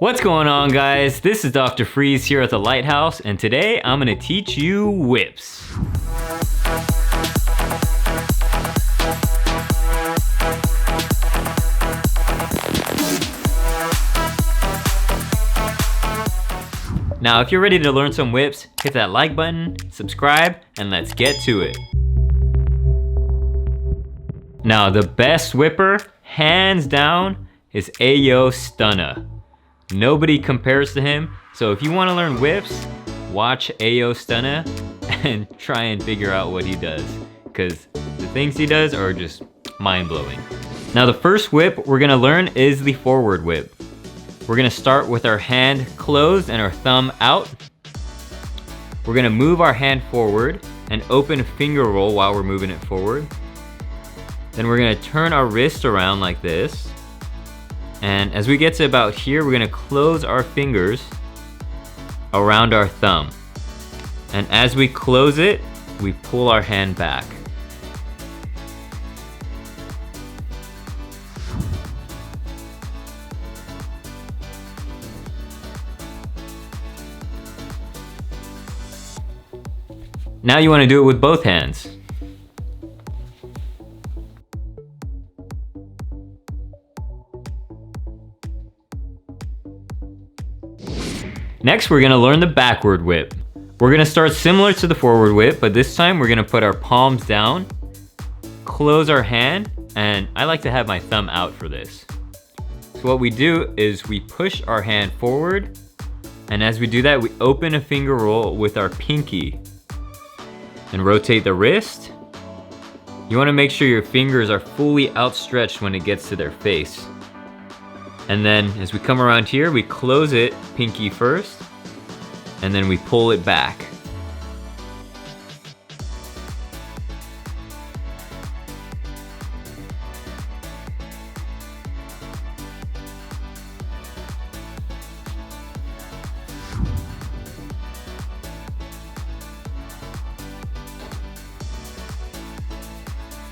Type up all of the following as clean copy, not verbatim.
What's going on, guys? This is Dr. Freeze here at the Lighthouse, and today I'm gonna teach you whips. Now, if you're ready to learn some whips, hit that like button, subscribe, and let's get to it. Now, the best whipper, hands down, is Ayo Stunna. Nobody compares to him, so if you want to learn whips, watch Ayo Stunna and try and figure out what he does, because the things he does are just mind-blowing. Now, the first whip we're gonna learn is the forward whip. We're gonna start with our hand closed and our thumb out. We're gonna move our hand forward and open finger roll while we're moving it forward. Then we're gonna turn our wrist around like this. And as we get to about here, we're gonna close our fingers around our thumb. And as we close it, we pull our hand back. Now you wanna do it with both hands. Next, we're gonna learn the backward whip. We're gonna start similar to the forward whip, but this time we're gonna put our palms down, close our hand, and I like to have my thumb out for this. So what we do is we push our hand forward, and as we do that, we open a finger roll with our pinky and rotate the wrist. You wanna make sure your fingers are fully outstretched when it gets to their face. And then as we come around here, we close it, pinky first, and then we pull it back.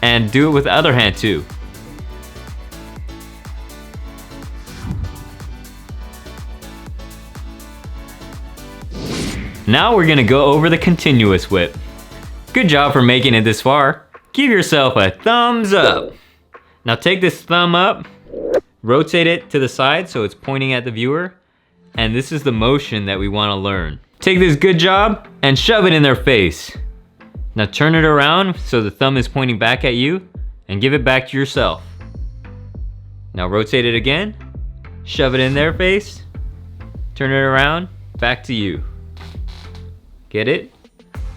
And do it with the other hand too. Now we're gonna go over the continuous whip. Good job for making it this far. Give yourself a thumbs up. Now take this thumb up, rotate it to the side so it's pointing at the viewer, and this is the motion that we wanna learn. Take this good job and shove it in their face. Now turn it around so the thumb is pointing back at you and give it back to yourself. Now rotate it again, shove it in their face, turn it around, back to you. Get it?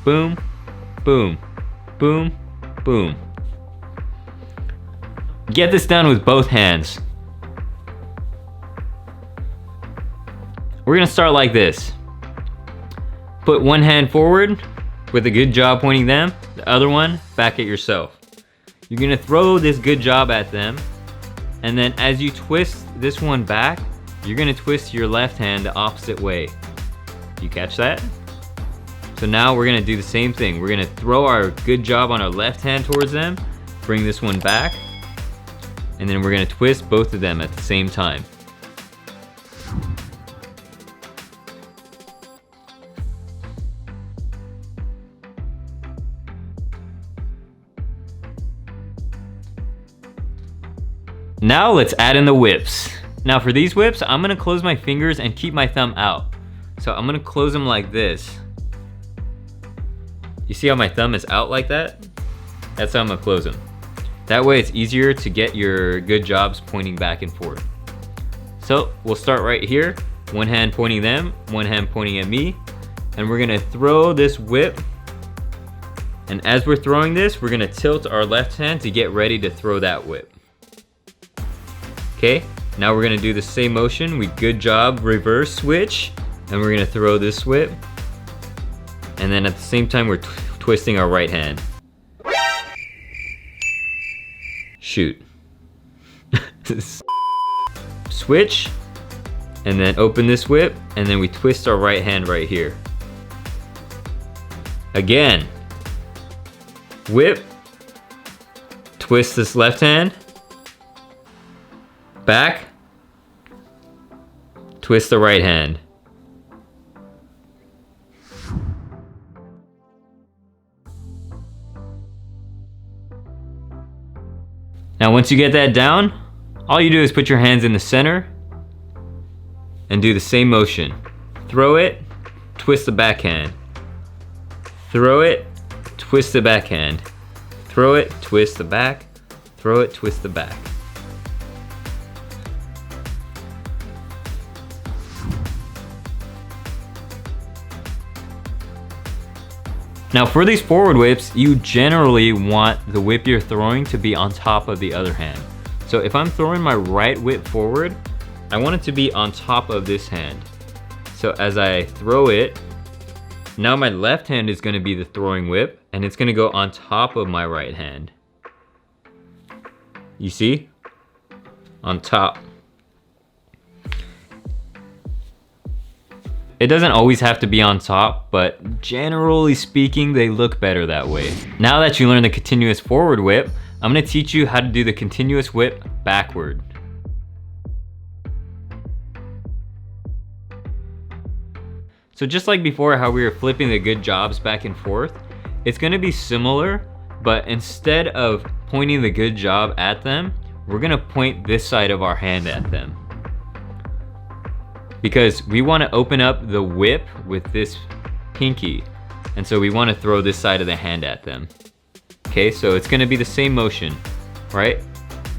Boom, boom, boom, boom. Get this done with both hands. We're gonna start like this. Put one hand forward with a good job pointing them, the other one back at yourself. You're gonna throw this good job at them, and then as you twist this one back, you're gonna twist your left hand the opposite way. You catch that? So now we're gonna do the same thing. We're gonna throw our good job on our left hand towards them, bring this one back, and then we're gonna twist both of them at the same time. Now let's add in the whips. Now for these whips, I'm gonna close my fingers and keep my thumb out. So I'm gonna close them like this. You see how my thumb is out like that? That's how I'm gonna close them. That way it's easier to get your good jobs pointing back and forth. So we'll start right here. One hand pointing them, one hand pointing at me. And we're gonna throw this whip. And as we're throwing this, we're gonna tilt our left hand to get ready to throw that whip. Okay, now we're gonna do the same motion. We good job, reverse switch. And we're gonna throw this whip. And then at the same time, we're twisting our right hand. Shoot. Switch, and then open this whip, and then we twist our right hand right here. Again. Whip, twist this left hand, back, twist the right hand. Now once you get that down, all you do is put your hands in the center and do the same motion. Throw it, twist the backhand. Throw it, twist the backhand. Throw it, twist the back. Throw it, twist the back. Now for these forward whips, you generally want the whip you're throwing to be on top of the other hand. So if I'm throwing my right whip forward, I want it to be on top of this hand. So as I throw it, now my left hand is gonna be the throwing whip and it's gonna go on top of my right hand. You see? On top. It doesn't always have to be on top, but generally speaking, they look better that way. Now that you learn the continuous forward whip, I'm gonna teach you how to do the continuous whip backward. So just like before, how we were flipping the good jobs back and forth, it's gonna be similar, but instead of pointing the good job at them, we're gonna point this side of our hand at them. Because we wanna open up the whip with this pinky. And so we wanna throw this side of the hand at them. Okay, so it's gonna be the same motion, right?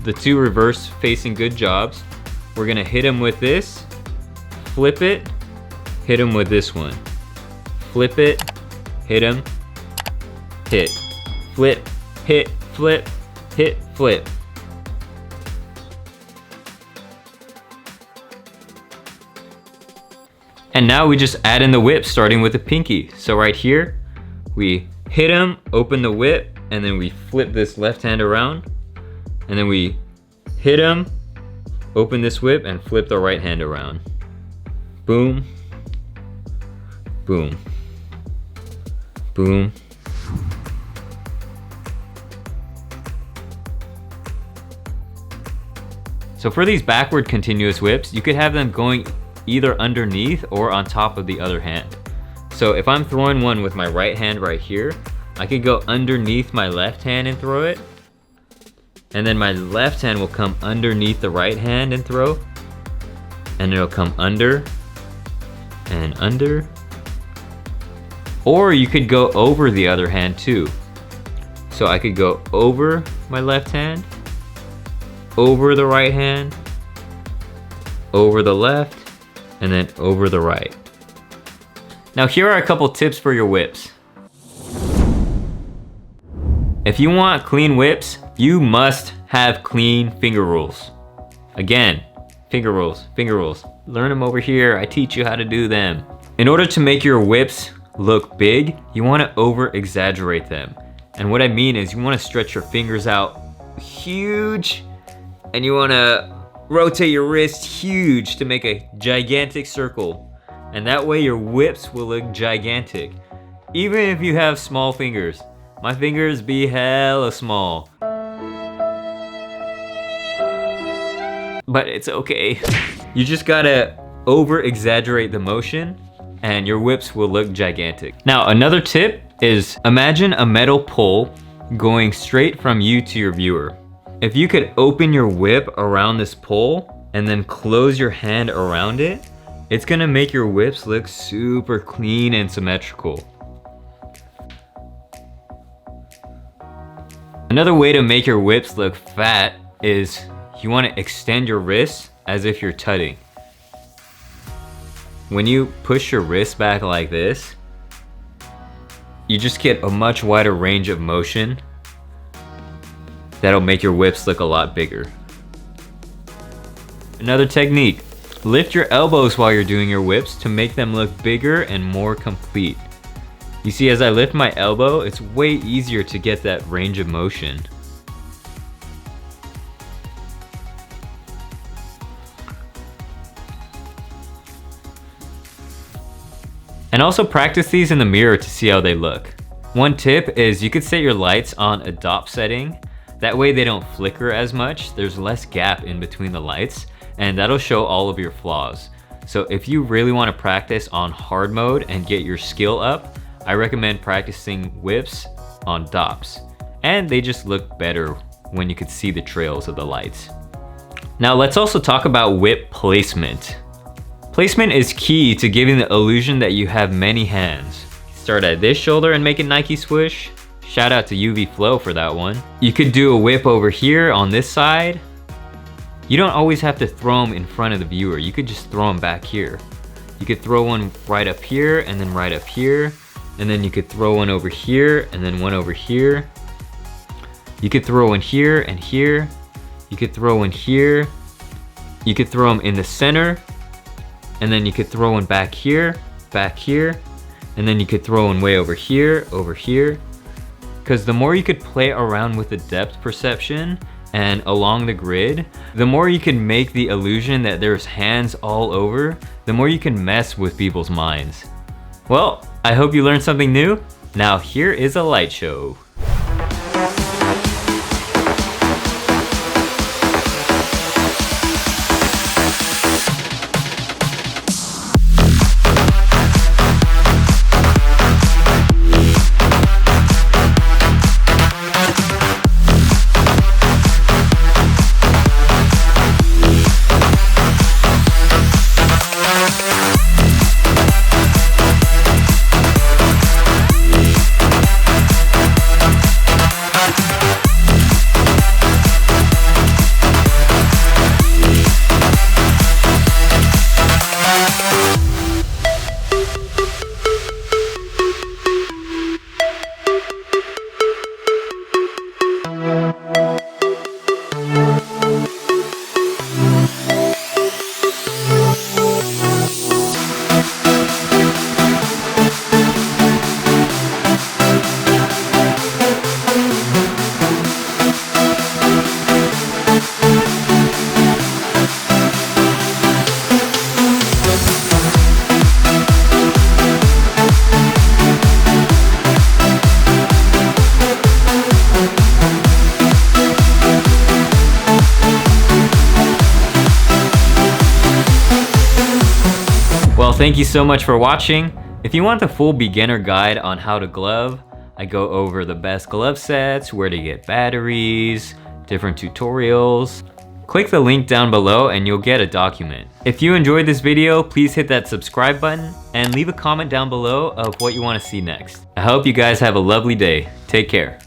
The two reverse facing good jobs. We're gonna hit them with this, flip it, hit them with this one. Flip it, hit them, hit, flip, hit, flip, hit, flip. And now we just add in the whip starting with the pinky. So right here, we hit them, open the whip, and then we flip this left hand around. And then we hit them, open this whip, and flip the right hand around. Boom, boom, boom. So for these backward continuous whips, you could have them going either underneath or on top of the other hand. So if I'm throwing one with my right hand right here, I could go underneath my left hand and throw it. And then my left hand will come underneath the right hand and throw. And it'll come under and under. Or you could go over the other hand too. So I could go over my left hand, over the right hand, over the left, and then over the right. Now here are a couple tips for your whips. If you want clean whips, you must have clean finger rules. Again, finger rules, finger rules. Learn them over here, I teach you how to do them. In order to make your whips look big, you wanna over exaggerate them. And what I mean is you wanna stretch your fingers out huge, and you wanna rotate your wrist huge to make a gigantic circle. And that way your whips will look gigantic. Even if you have small fingers. My fingers be hella small. But it's okay. You just gotta over exaggerate the motion and your whips will look gigantic. Now another tip is imagine a metal pole going straight from you to your viewer. If you could open your whip around this pole and then close your hand around it, it's gonna make your whips look super clean and symmetrical. Another way to make your whips look fat is you wanna extend your wrists as if you're tutting. When you push your wrist back like this, you just get a much wider range of motion. That'll make your whips look a lot bigger. Another technique, lift your elbows while you're doing your whips to make them look bigger and more complete. You see, as I lift my elbow, it's way easier to get that range of motion. And also practice these in the mirror to see how they look. One tip is you could set your lights on a dop setting. That way they don't flicker as much. There's less gap in between the lights, and that'll show all of your flaws. So if you really want to practice on hard mode and get your skill up, I recommend practicing whips on DOPs. And they just look better when you could see the trails of the lights. Now let's also talk about whip placement. Placement is key to giving the illusion that you have many hands. Start at this shoulder and make a Nike swoosh. Shout out to UV Flow for that one. You could do a whip over here on this side. You don't always have to throw them in front of the viewer. You could just throw them back here. You could throw one right up here and then right up here. And then you could throw one over here and then one over here. You could throw one here and here. You could throw one here. You could throw them in the center. And then you could throw one back here. And then you could throw one way over here. Because the more you could play around with the depth perception and along the grid, the more you can make the illusion that there's hands all over, the more you can mess with people's minds. Well, I hope you learned something new. Now here is a light show. Well, thank you so much for watching. If you want the full beginner guide on how to glove, I go over the best glove sets, where to get batteries, different tutorials. Click the link down below and you'll get a document. If you enjoyed this video, please hit that subscribe button and leave a comment down below of what you want to see next. I hope you guys have a lovely day. Take care.